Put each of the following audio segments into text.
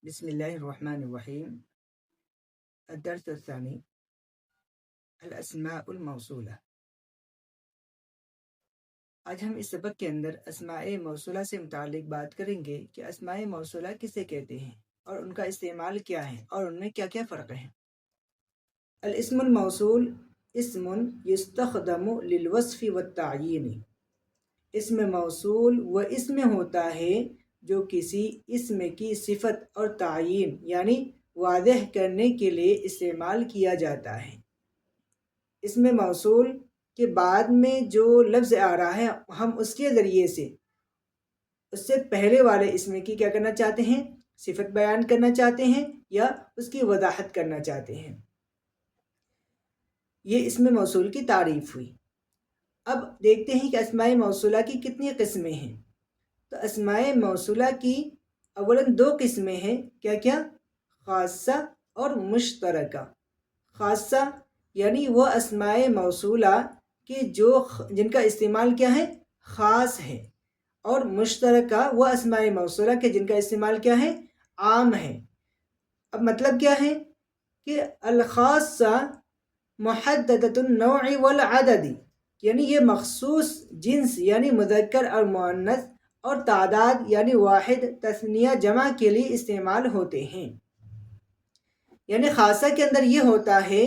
بسم اللہ الرحمن الرحیم۔ الدرس الثانی الاسماء الموصولہ۔ آج ہم اس سبق کے اندر اسماء موصولہ سے متعلق بات کریں گے کہ اسماء موصولہ کسے کہتے ہیں اور ان کا استعمال کیا ہے اور ان میں کیا کیا فرق ہے۔ الاسم الموصول اسم یستخدم للوصف والتعیین۔ اسم موصول وہ اسم ہوتا ہے جو کسی اسم کی صفت اور تعین یعنی واضح کرنے کے لیے استعمال کیا جاتا ہے۔ اسم موصول کے بعد میں جو لفظ آ رہا ہے ہم اس کے ذریعے سے اس سے پہلے والے اسم کی کیا کرنا چاہتے ہیں، صفت بیان کرنا چاہتے ہیں یا اس کی وضاحت کرنا چاہتے ہیں۔ یہ اسم موصول کی تعریف ہوئی۔ اب دیکھتے ہیں کہ اسماء موصولہ کی کتنی قسمیں ہیں۔ تو اسماء موصولہ کی اولاً دو قسمیں ہیں، کیا کیا؟ خاصہ اور مشترکہ۔ خاصہ یعنی وہ اسماء موصولہ کہ جن کا استعمال کیا ہے، خاص ہے، اور مشترکہ وہ اسماء موصولہ کہ جن کا استعمال کیا ہے، عام ہے۔ اب مطلب کیا ہے کہ الخاصہ محددۃ النوع والعدد، یعنی یہ مخصوص جنس یعنی مذکر اور مؤنث اور تعداد یعنی واحد تثنیہ جمع کے لیے استعمال ہوتے ہیں۔ یعنی خاصہ کے اندر یہ ہوتا ہے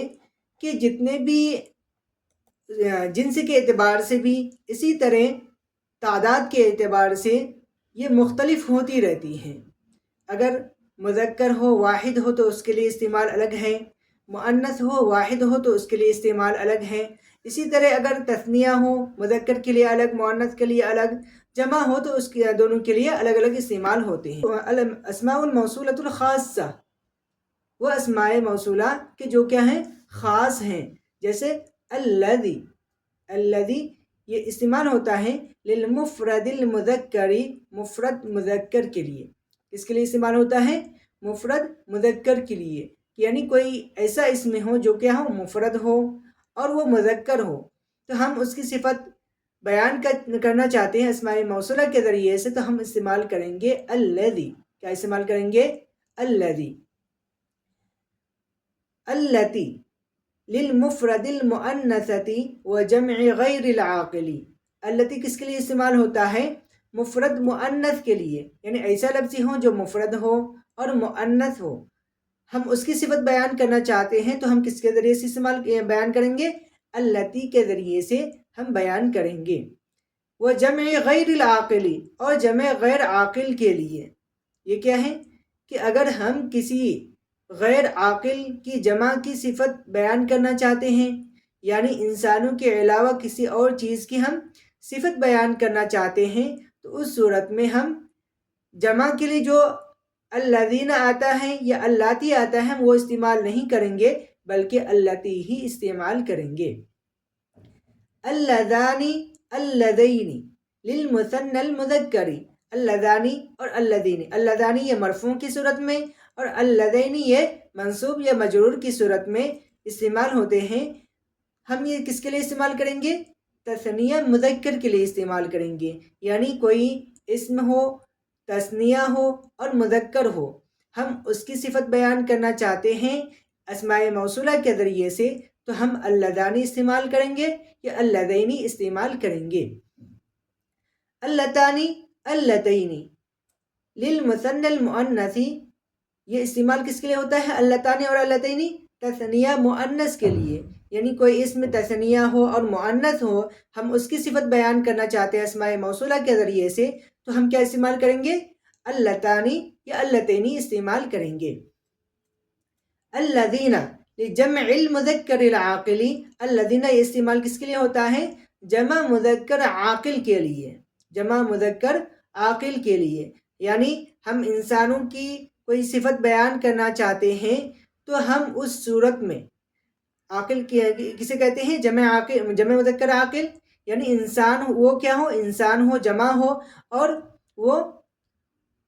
کہ جتنے بھی جنس کے اعتبار سے بھی اسی طرح تعداد کے اعتبار سے یہ مختلف ہوتی رہتی ہیں۔ اگر مذکر ہو واحد ہو تو اس کے لیے استعمال الگ ہے، مؤنث ہو واحد ہو تو اس کے لیے استعمال الگ ہے۔ اسی طرح اگر تثنیہ ہو مذکر کے لیے الگ، مؤنث کے لیے الگ، جمع ہو تو اس کے دونوں کے لیے الگ الگ استعمال ہوتے ہیں۔ الاسماء الموصولۃ الخاصہ وہ اسماء موصولہ کہ جو کیا ہیں، خاص ہیں، جیسے الذی۔ الذی یہ استعمال ہوتا ہے للمفرد المذکری، مفرد مذکر کے لیے۔ کس کے لیے استعمال ہوتا ہے؟ مفرد مذکر کے لیے، یعنی کوئی ایسا اسم ہو جو کیا ہو، مفرد ہو اور وہ مذکر ہو، تو ہم اس کی صفت بیان کرنا چاہتے ہیں اسماء موصولہ کے ذریعے سے، تو ہم استعمال کریں گے الذی۔ کیا استعمال کریں گے؟ الذی۔ اللتی للمفرد المؤنثۃ وجمع غیر العاقل۔ اللتی کس کے لیے استعمال ہوتا ہے؟ مفرد مؤنث کے لیے، یعنی ایسا لفظ ہو جو مفرد ہو اور مؤنث ہو، ہم اس کی صفت بیان کرنا چاہتے ہیں تو ہم کس کے ذریعے سے استعمال بیان کریں گے؟ اللتی کے ذریعے سے ہم بیان کریں گے۔ وہ جمع غیر العاقل، اور جمع غیر عاقل کے لیے یہ کیا ہے کہ اگر ہم کسی غیر عاقل کی جمع کی صفت بیان کرنا چاہتے ہیں، یعنی انسانوں کے علاوہ کسی اور چیز کی ہم صفت بیان کرنا چاہتے ہیں، تو اس صورت میں ہم جمع کے لیے جو الذین آتا ہے یا اللاتی آتا ہے ہم وہ استعمال نہیں کریں گے، بلکہ اللتی ہی استعمال کریں گے۔ اللذانی اللذین للمثنى المذکری۔ اللذانی اور اللذین، اللذانی یہ مرفوع کی صورت میں اور اللذین یہ منصوب یا مجرور کی صورت میں استعمال ہوتے ہیں۔ ہم یہ کس کے لیے استعمال کریں گے؟ تثنیہ مذکر کے لیے استعمال کریں گے، یعنی کوئی اسم ہو، تثنیہ ہو اور مذکر ہو، ہم اس کی صفت بیان کرنا چاہتے ہیں اسماء موصولہ کے ذریعے سے، تو ہم اللذانی استعمال کریں گے یا اللذینی استعمال کریں گے۔ اللتانی اللتینی للمثنى المؤنث، یہ استعمال کس کے لیے ہوتا ہے؟ اللتانی اور اللتینی تثنیہ مؤنث کے لیے، یعنی کوئی اسم تثنیہ ہو اور مؤنث ہو، ہم اس کی صفت بیان کرنا چاہتے ہیں اسماء موصولہ کے ذریعے سے، تو ہم کیا استعمال کریں گے؟ اللتانی یا اللتینی استعمال کریں گے۔ الذین لجمع المذکر العاقل، الذین یہ استعمال کس کے لیے ہوتا ہے؟ جمع مذکر عاقل کے لیے، جمع مذکر عاقل کے لیے، یعنی ہم انسانوں کی کوئی صفت بیان کرنا چاہتے ہیں تو ہم اس صورت میں عاقل کسے کہتے ہیں؟ جمع عاقل، جمع مذکر عاقل، یعنی انسان وہ کیا ہو، انسان ہو، جمع ہو اور وہ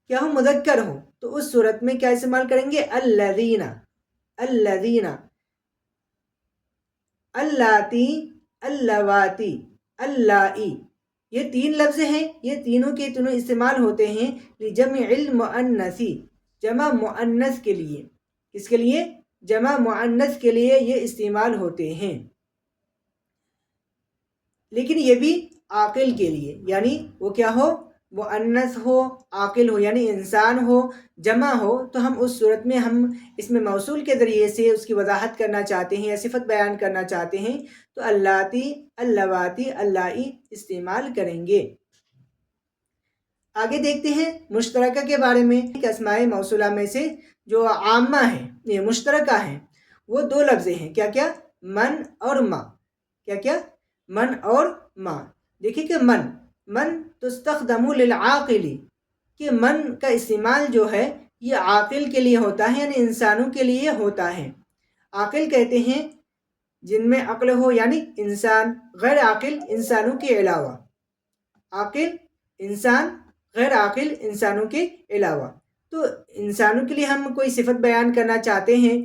کیا ہو، مذکر ہو، تو اس صورت میں کیا استعمال کریں گے؟ الذین۔ الذین اللاتی اللواتی اللائی، یہ تین لفظ ہیں، یہ تینوں کے تینوں استعمال ہوتے ہیں لجمع المؤنث، جمع مؤنث کے لیے. کس کے لیے؟ جمع مؤنث کے لیے یہ استعمال ہوتے ہیں. لیکن یہ بھی عاقل کے لیے، یعنی وہ کیا ہو؟ مؤنث ہو، عاقل ہو، یعنی انسان ہو، جمع ہو. تو ہم اس صورت میں ہم اسم موصول کے ذریعے سے اس کی وضاحت کرنا چاہتے ہیں یا صفت بیان کرنا چاہتے ہیں تو اللاتی، اللواتی، اللائی استعمال کریں گے. آگے دیکھتے ہیں مشترکہ کے بارے میں. اسماء موصولہ میں سے جو عامہ ہیں، یہ مشترکہ ہیں، وہ دو لفظیں ہیں. کیا کیا؟ من اور ما. کیا کیا؟ من اور ما. دیکھیے کہ من تستخدم للعاقل، کہ من کا استعمال جو ہے یہ عاقل کے لیے ہوتا ہے، یعنی انسانوں کے لیے ہوتا ہے. عاقل کہتے ہیں جن میں عقل ہو، یعنی انسان. غیر عاقل انسانوں کے علاوہ. عاقل انسان، غیر عاقل انسانوں کے علاوہ. تو انسانوں کے لیے ہم کوئی صفت بیان کرنا چاہتے ہیں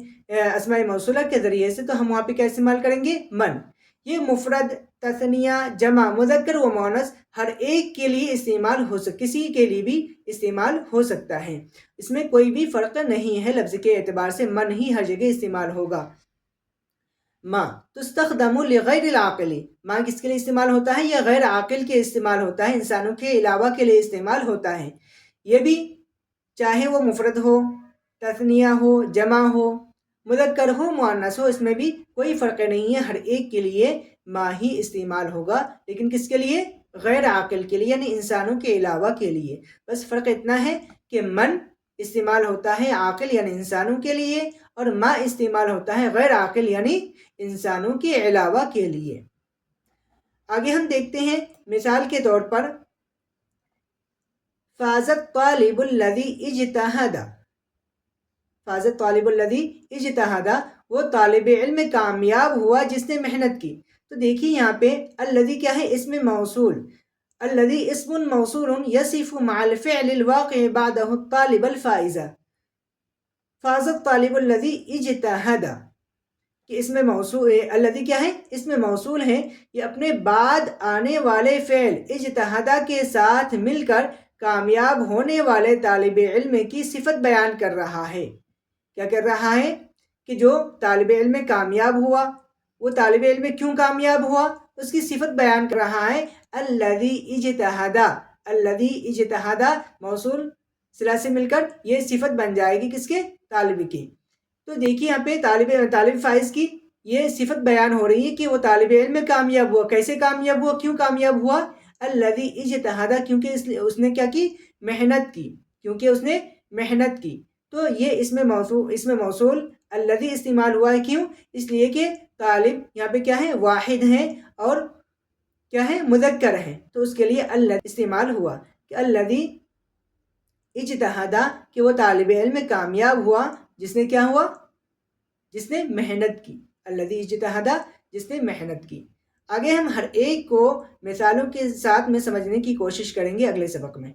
اسماء موصولہ کے ذریعے سے، تو ہم وہاں پہ کیا استعمال کریں گے؟ من. یہ مفرد، تثنیہ، جمع، مذکر و مؤنث ہر ایک کے لیے استعمال ہو سکتا، کسی کے لیے بھی استعمال ہو سکتا ہے. اس میں کوئی بھی فرق نہیں ہے، لفظ کے اعتبار سے من ہی ہر جگہ استعمال ہوگا. ما تستخدم لغیر العاقل، ما کس کے لیے استعمال ہوتا ہے؟ یہ غیر عاقل کے استعمال ہوتا ہے، انسانوں کے علاوہ کے لیے استعمال ہوتا ہے. یہ بھی چاہے وہ مفرد ہو، تثنیہ ہو، جمع ہو، مذکر ہو، مؤنث ہو، اس میں بھی کوئی فرق نہیں ہے، ہر ایک کے لیے ما ہی استعمال ہوگا. لیکن کس کے لیے؟ غیر عاقل کے لیے، یعنی انسانوں کے علاوہ کے لیے. بس فرق اتنا ہے کہ من استعمال ہوتا ہے عاقل یعنی انسانوں کے لیے، اور ما استعمال ہوتا ہے غیر عاقل یعنی انسانوں کے علاوہ کے لیے. آگے ہم دیکھتے ہیں مثال کے طور پر فازت طالب الذی اجتہد. فازت طالب الذی اجتہد، وہ طالب علم کامیاب ہوا جس نے محنت کی. تو دیکھیے یہاں پہ الذی کیا ہے؟ اسم موصول. الذی اسم موصول یصف مع الفعل الواقع بعدہ الطالب الفائز. فازت طالب الذی اجتہد کہ اس میں موصول، الذی کیا ہے؟ اس میں موصول ہے، یہ اپنے بعد آنے والے فعل اجتہادہ کے ساتھ مل کر کامیاب ہونے والے طالب علم کی صفت بیان کر رہا ہے. کیا کر رہا ہے؟ کہ جو طالب علم کامیاب ہوا، وہ طالب علم کیوں کامیاب ہوا؟ اس کی صفت بیان کر رہا ہے. الذی اجتہادہ، الذی اجتہادہ موصول صلہ سے مل کر یہ صفت بن جائے گی کس کے؟ طالب کی. تو دیکھیے یہاں پہ طالب فائز کی یہ صفت بیان ہو رہی ہے کہ وہ طالب علم کامیاب ہوا. کیسے کامیاب ہوا؟ کیوں کامیاب ہوا؟ الذی اجتہد، کیونکہ اس نے کیا کی؟ محنت کی. کیونکہ اس نے محنت کی. تو یہ اس میں موصول الذی استعمال ہوا ہے. کیوں؟ اس لیے کہ طالب یہاں پہ کیا ہے؟ واحد ہے اور کیا ہے؟ مذکر ہے. تو اس کے لیے الذی استعمال ہوا کہ الذی اجتہد، کہ وہ طالب علم کامیاب ہوا جس نے کیا ہوا؟ جس نے محنت کی. الذی اجتہد، جس نے محنت کی. آگے ہم ہر ایک کو مثالوں کے ساتھ میں سمجھنے کی کوشش کریں گے اگلے سبق میں.